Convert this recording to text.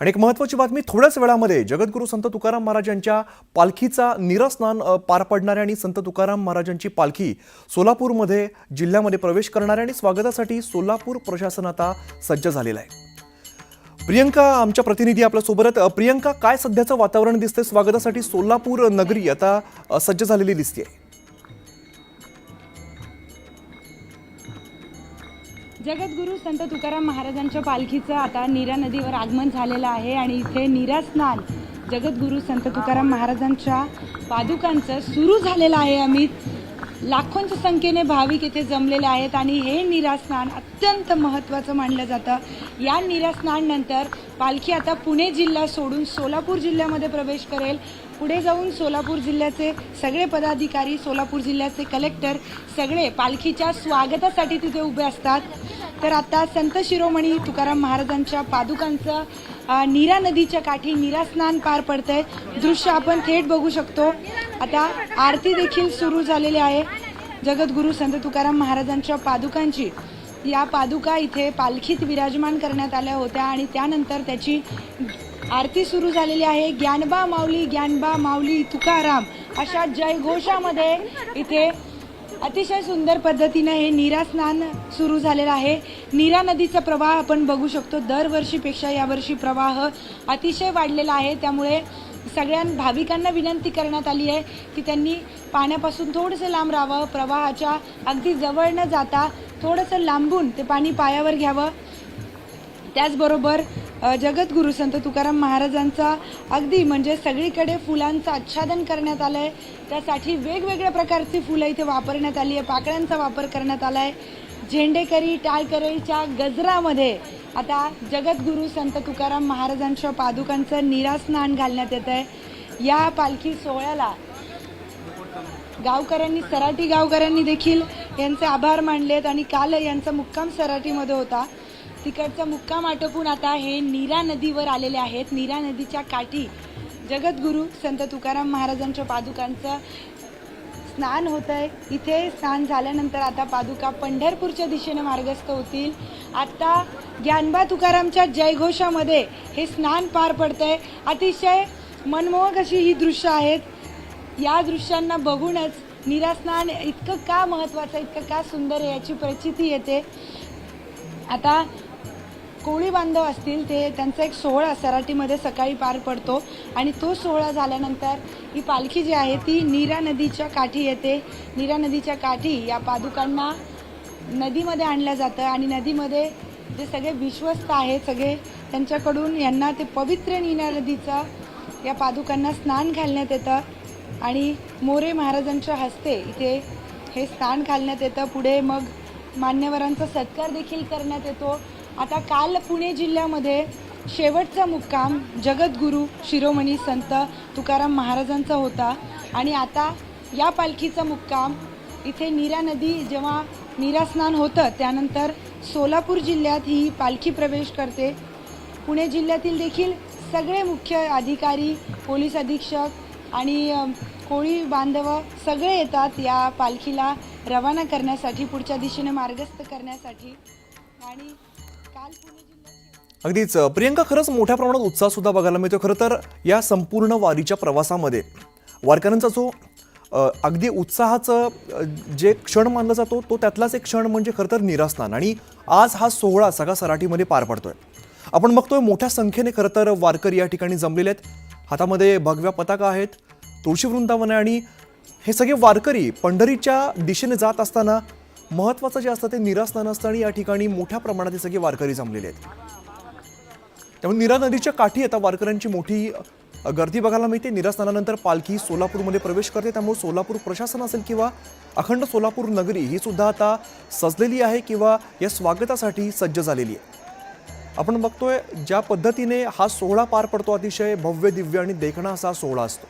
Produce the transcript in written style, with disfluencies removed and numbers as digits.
आणि एक महत्त्वाची बातमी, थोड्याच वेळामध्ये जगद्गुरू संत तुकाराम महाराज यांच्या पालखीचा नीरास्नान पार पडणार आहे आणि संत तुकाराम महाराजांची पालखी सोलापूरमध्ये जिल्ह्यामध्ये प्रवेश करणार आहे आणि स्वागतासाठी सोलापूर प्रशासन आता सज्ज झालेलं आहे। प्रियंका आमच्या प्रतिनिधी आपल्या सोबत। प्रियंका, काय सध्याचं वातावरण दिसते? स्वागतासाठी सोलापूर नगरी आता सज्ज झालेली दिसते। जगद्गुरू संत तुकाराम महाराजांच्या पालखीचं आता नीरा नदीवर आगमन झालेलं आहे आणि इथे नीरा स्नान जगद्गुरू संत तुकाराम महाराजांच्या पादुकांचं सुरू झालेलं आहे। अमित, लाखोंच्या संख्येने भाविक इथे जमलेले आहेत आणि हे नीरा स्नान अत्यंत महत्त्वाचं मानलं जातं। या नीरा स्नान नंतर पालखी आता पुणे जिल्हा सोडून सोलापूर जिल्ह्यामध्ये प्रवेश करेल। पुढे जाऊन सोलापूर जिल्ह्याचे सगळे पदाधिकारी, सोलापूर जिल्ह्याचे कलेक्टर सगळे पालखीच्या स्वागतासाठी तिथे उभे असतात। तर आता संत शिरोमणी तुकाराम महाराजांच्या पादुकांचं नीरा नदीच्या काठी नीरा स्नान पार पडतंय। दृश्य आपण थेट बघू शकतो। आता आरती देखील सुरू झालेली आहे। जगद्गुरू संत तुकाराम महाराजांच्या पादुकांची या पादुका इथे पालखीत विराजमान करण्यात आल्या होत्या आणि त्यानंतर त्याची आरती सुरू झालेली आहे। ज्ञानबा माऊली तुकाराम अशा जयघोषामध्ये इथे अतिशय सुंदर पद्धतीने हे नीरा स्नान सुरू झालेलं आहे। नीरा नदीचा प्रवाह आपण बघू शकतो। दरवर्षीपेक्षा यावर्षी प्रवाह अतिशय वाढलेला आहे, त्यामुळे सगळ्या भाविकांना विनंती करण्यात आली आहे की त्यांनी पाण्यापासून थोडंसं लांब राहावं, प्रवाहाच्या अगदी जवळ न जाता थोडंसं लांबून ते पाणी पायावर घ्यावं। त्याचबरोबर जगद्गुरू संत तुकाराम महाराजांचा अगदी म्हणजे सगळीकडे फुलांचं आच्छादन करण्यात आलं आहे। त्यासाठी वेगवेगळ्या प्रकारची फुलं इथे वापरण्यात आली आहे, पाकळ्यांचा वापर करण्यात आला आहे। झेंडेकरी टाळकरीच्या गजरामध्ये आता जगद्गुरू संत तुकाराम महाराजांच्या पादुकांचं नीरा स्नान घालण्यात येत आहे। या पालखी सोहळ्याला सराटी गावकऱ्यांनी देखील यांचे आभार मानलेत आणि काल यांचा मुक्काम सराटीमध्ये होता। तिकडचा मुक्काम आटोपून आता हे नीरा नदीवर आलेले आहेत। नीरा नदीच्या काठी जगद्गुरू संत तुकाराम महाराजांच्या पादुकांचं स्नान होत आहे। इथे स्नान झाल्यानंतर आता पादुका पंढरपूरच्या दिशेने मार्गस्थ होतील। आता ज्ञानबा तुकारामच्या जयघोषामध्ये हे स्नान पार पडतंय। अतिशय मनमोहक अशी ही दृश्य आहेत। या दृश्यांना बघूनच नीरा स्नान इतकं का महत्त्वाचं, इतकं का सुंदर आहे याची प्रचिती येते। आता कोळी बांधव असतील ते त्यांचा एक सोहळा सराटीमध्ये सकाळी पार पडतो आणि तो सोहळा झाल्यानंतर ही पालखी जी आहे ती नीरा नदीच्या काठी येते। नीरा नदीच्या काठी या पादुकांना नदीमध्ये आणलं जातं आणि नदीमध्ये जे सगळे विश्वस्त आहेत सगळे त्यांच्याकडून यांना ते पवित्र नीरा नदीचं या पादुकांना स्नान घालण्यात येतं आणि मोरे महाराजांच्या हस्ते इथे हे स्नान घालण्यात येतं। पुढे मग मान्यवरांचा सत्कार देखील करण्यात येतो। आता काल पुणे जिल्ह्यामध्ये शेवटचा मुक्काम जगद्गुरू शिरोमणी संत तुकाराम महाराजांचा होता आणि आता या पालखीचा मुक्काम इथे नीरा नदी जेव्हा नीरा स्नान होतं त्यानंतर सोलापूर जिल्ह्यात ही पालखी प्रवेश करते। पुणे जिल्ह्यातील देखील सगळे मुख्य अधिकारी, पोलीस अधीक्षक आणि कोळी बांधव सगळे येतात या पालखीला रवाना करण्यासाठी, पुढच्या दिशेने मार्गस्थ करण्यासाठी। आणि काल पुणे जिल्ह्यात अगदीच प्रियंका, खरंच मोठ्या प्रमाणात उत्साह सुद्धा बघायला मिळतो। खरं तर या संपूर्ण वारीच्या प्रवासामध्ये वारकऱ्यांचा जो अगदी उत्साहाचं जे क्षण मानला जातो तो त्यातलाच एक क्षण म्हणजे खरं तर नीरा स्नान आणि आज हा सोहळा सगळा सराटीमध्ये पार पडतोय। आपण बघतोय मोठ्या संख्येने खरं तर वारकरी या ठिकाणी जमलेले आहेत। हातामध्ये भगव्या पताका आहेत, तुळशी वृंदावन आहे आणि हे सगळे वारकरी पंढरीच्या दिशेने जात असताना महत्त्वाचं जे असतं ते नीरा स्नान असतं आणि या ठिकाणी मोठ्या प्रमाणात हे सगळे वारकरी जमलेले आहेत। त्यामुळे नीरा नदीच्या काठी आता वारकऱ्यांची मोठी गर्दी बघायला मिळते। नीरा स्नानानंतर पालखी सोलापूरमध्ये प्रवेश करते, त्यामुळे सोलापूर प्रशासन असेल किंवा अखंड सोलापूर नगरी ही सुद्धा आता सजलेली आहे किंवा या स्वागतासाठी सज्ज झालेली आहे। आपण बघतोय ज्या पद्धतीने हा सोहळा पार पडतो, अतिशय भव्य दिव्य आणि देखणा असा सोहळा असतो।